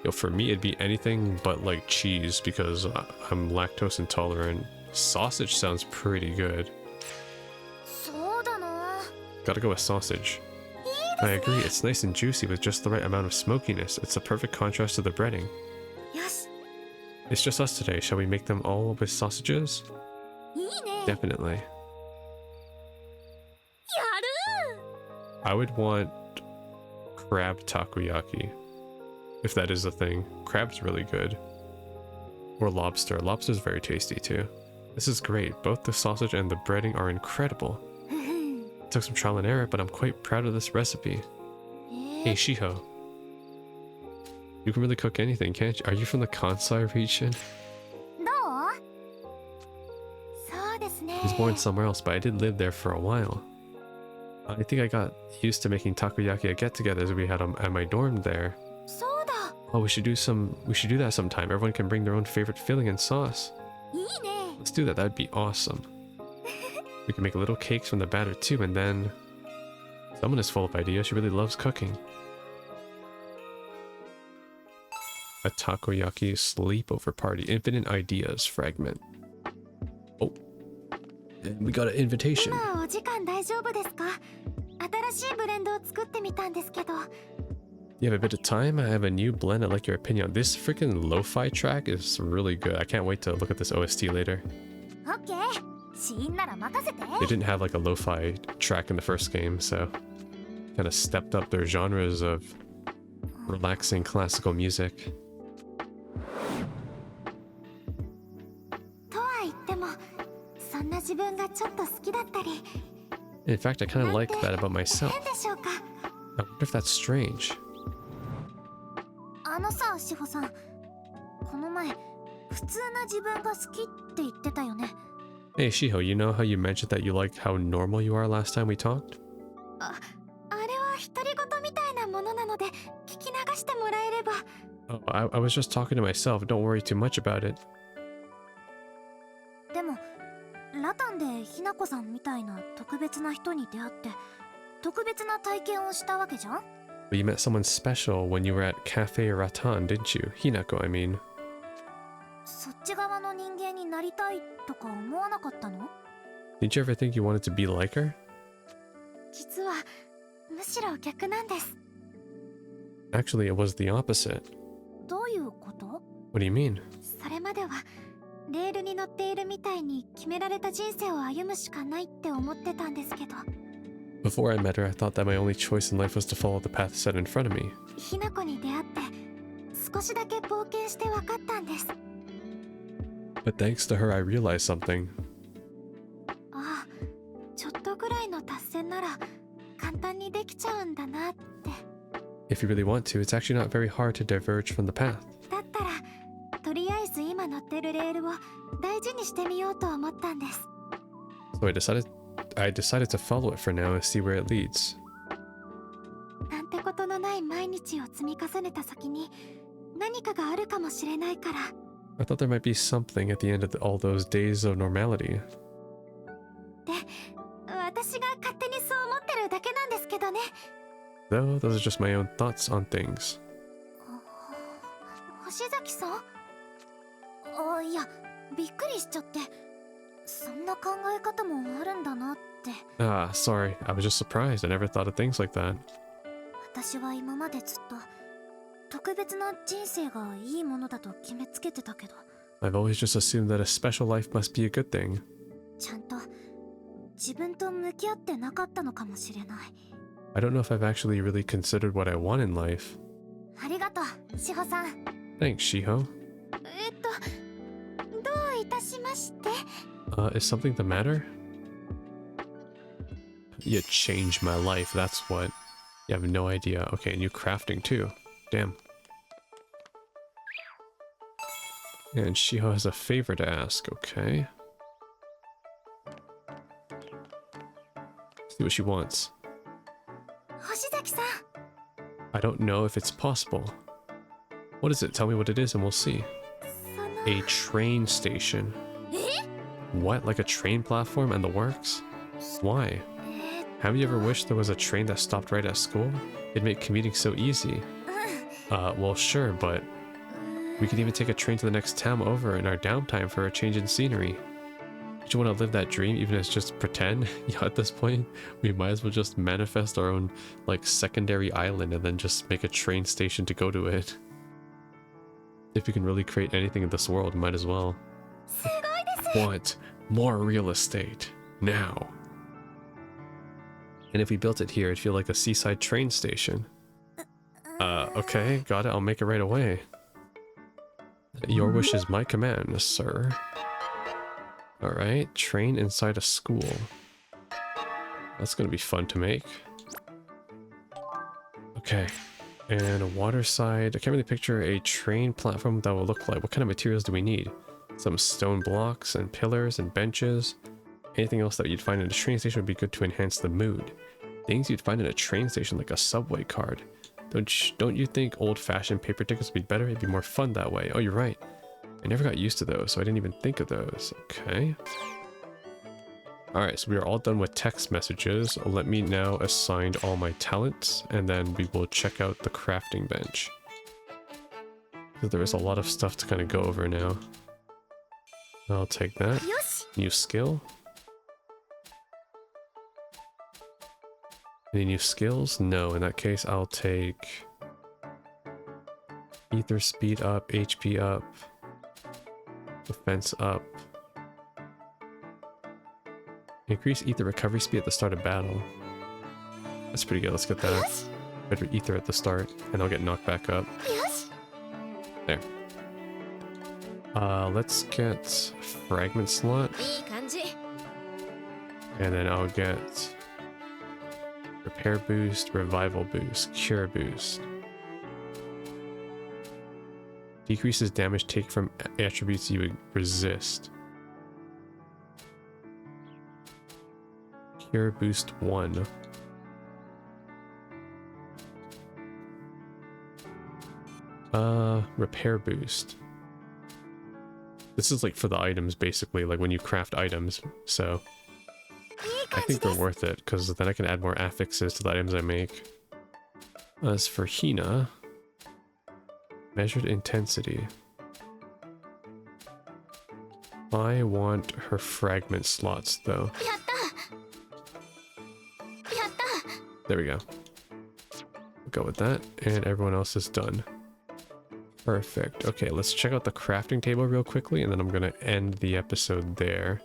Yo, for me, it'd be anything but like cheese because I'm lactose intolerant. Sausage sounds pretty good. そうだな Gotta go with sausage. I agree, it's nice and juicy with just the right amount of smokiness. It's a perfect contrast to the breading. よし It's just us today. Shall we make them all with sausages? いいね Definitely. やる I would want crab takoyaki. If that is a thing. Crab's really good. Or lobster. Lobster's very tasty too. This is great. Both the sausage and the breading are incredible. It took some trial and error, but I'm quite proud of this recipe. Hey, Shiho. You can really cook anything, can't you? Are you from the Kansai region? どうそうですね I was born somewhere else, but I did live there for a while. I think I got used to making takoyaki at get-togethers we had at my dorm there. そうだ Oh, we should do that sometime. Everyone can bring their own favorite filling and sauce. いいね Let's do that. That'd be awesome. We can make little cakes from the batter too, and then... Someone is full of ideas. She really loves cooking. A takoyaki sleepover party. Infinite ideas fragment. Oh. And we got an invitation. 今お時間大丈夫ですか新しいブレンドを作ってみたんですけど You have a bit of time? I have a new blend. I'd like your opinion on this freaking lo-fi track is really good. I can't wait to look at this OST later. オッケーシーンなら任せて They didn't have like a lo-fi track in the first game, so kind of stepped up their genres of relaxing classical music. とは言ってもそんな自分がちょっと好きだったり In fact, I kind of like that about myself. 変でしょうか。 I wonder if that's strange. あのさ、志保さん、この前普通な自分が好きって言ってたよね。 Hey, Shiho, you know how you mentioned that you liked how normal you are last time we talked? あれは独り言みたいなものなので聞き流してもらえれば。 Oh, I was just talking to myself. Don't worry too much about it. でもラタンでひなこさんみたいな特別な人に出会って特別な体験をしたわけじゃん。 But you met someone special when you were at Cafe Ratan, didn't you? Hinako, I mean. そっち側の人間になりたいとか思わなかったの？ Did you ever think you wanted to be like her? 実はむしろ逆なんです。 Actually, it was the opposite. どういうこと？ What do you mean? それまではレールに乗っているみたいに決められた人生を歩むしかないって思ってたんですけど。 Before I met her, I thought that my only choice in life was to follow the path set in front of me. ひなこに出会って少しだけ冒険して分かったんです。 But thanks to her, I realized something. ああ、ちょっとぐらいの達成なら簡単にできちゃうんだなって。 If you really want to, it's actually not very hard to diverge from the path. だったらとりあえず今乗ってるレールを大事にしてみようと思ったんです。 So I decided to follow it for now and see where it leads. なんてことのない毎日を積み重ねた先に何かがあるかもしれないから。 I thought there might be something at the end of all those days of normality. で、私が勝手にそう思ってるだけなんですけどね。 Though, those are just my own thoughts on things. 星崎さん？あ、いや、びっくりしちゃって。そんな考え方もあるんだなって。 Ah, sorry. I was just surprised. I never thought of things like that. 私は今までずっと特別な人生がいいものだと決めつけてたけど。 I've always just assumed that a special life must be a good thing. ちゃんと自分と向き合ってなかったのかもしれない。 I don't know if I've actually really considered what I want in life. ありがとう、志保さん。 Thanks, Shiho. どういたしまして。 Is something the matter? You changed my life, that's what. You have no idea. Okay, and you crafting too. Damn. And Shiho has a favor to ask, okay. See what she wants. 星崎さん。 I don't know if it's possible. What is it? Tell me what it is and we'll see. その A train station. What? Like a train platform and the works? Why? Have you ever wished there was a train that stopped right at school? It'd make commuting so easy. Well, sure, but we could even take a train to the next town over in our downtime for a change in scenery. Don't you want to live that dream even if it's just pretend? Yeah, at this point, we might as well just manifest our own, like, secondary island and then just make a train station to go to it. If we can really create anything in this world, might as well. What? More real estate. Now. And if we built it here, it'd feel like a seaside train station. Okay, got it. I'll make it right away. Your wish is my command, sir. Alright, train inside a school. That's gonna be fun to make. Okay, and a water side. I can't really picture a train platform that will look like. What kind of materials do we need? Some stone blocks and pillars and benches. Anything else that you'd find in a train station would be good to enhance the mood. Things you'd find in a train station like a subway card. Don't you think old-fashioned paper tickets would be better? It'd be more fun that way. Oh, you're right. I never got used to those, so I didn't even think of those. Okay. Alright, so we are all done with text messages. Let me now assign all my talents, and then we will check out the crafting bench. So there is a lot of stuff to kind of go over now. I'll take that. New skill. Any new skills? No, in that case I'll take ether speed up, HP up, defense up. Increase ether recovery speed at the start of battle. That's pretty good, let's get that. Better ether at the start, and I'll get knocked back up. There. Let's get fragment slot, いい感じ。 and then I'll get repair boost, revival boost, cure boost. Decreases damage take from attributes you resist. Cure boost 1. Repair boost. This is like for the items basically, like when you craft items, so I think they're worth it because then I can add more affixes to the items I make. As for Hina, measured intensity. I want her fragment slots though. やった。 There we go. Go with that, and everyone else is done. Perfect. Okay, let's check out the crafting table real quickly, and then I'm gonna end the episode there.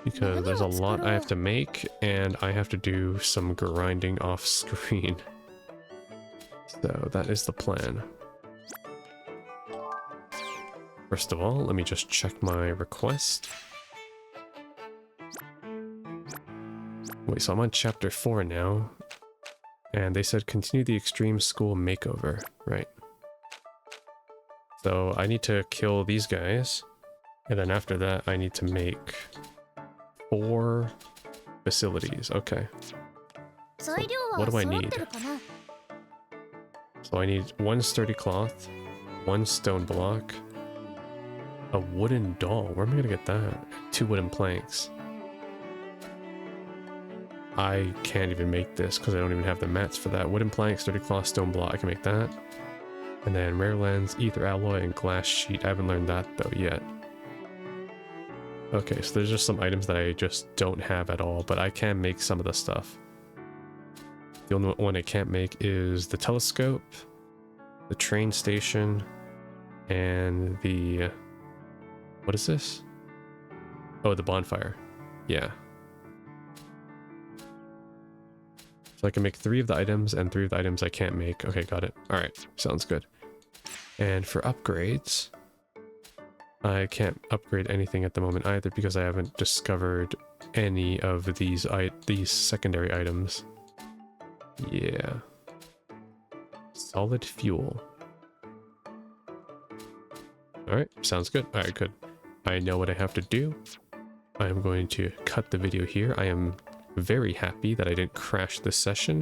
Because there's a lot I have to make, and I have to do some grinding off screen. So that is the plan. First of all, let me just check my request. Wait, so I'm on chapter 4 now. And they said continue the extreme school makeover, right? So I need to kill these guys. And then after that, I need to make 4 facilities. Okay. So what do I need? So I need 1 sturdy cloth, 1 stone block, a wooden doll. Where am I gonna get that? 2 wooden planks. I can't even make this because I don't even have the mats for that. Wooden plank, sturdy cloth, stone block. I can make that. And then rare lens, ether alloy, and glass sheet. I haven't learned that though yet. Okay, so there's just some items that I just don't have at all, but I can make some of the stuff. The only one I can't make is the telescope, the train station, and the... What is this? Oh, the bonfire. Yeah. So I can make 3 of the items, and 3 of the items I can't make. Okay, got it. Alright, sounds good. And for upgrades, I can't upgrade anything at the moment either because I haven't discovered any of these secondary items. Yeah. Solid fuel. Alright, sounds good. Alright, good. I know what I have to do. I am going to cut the video here. I am very happy that I didn't crash this session.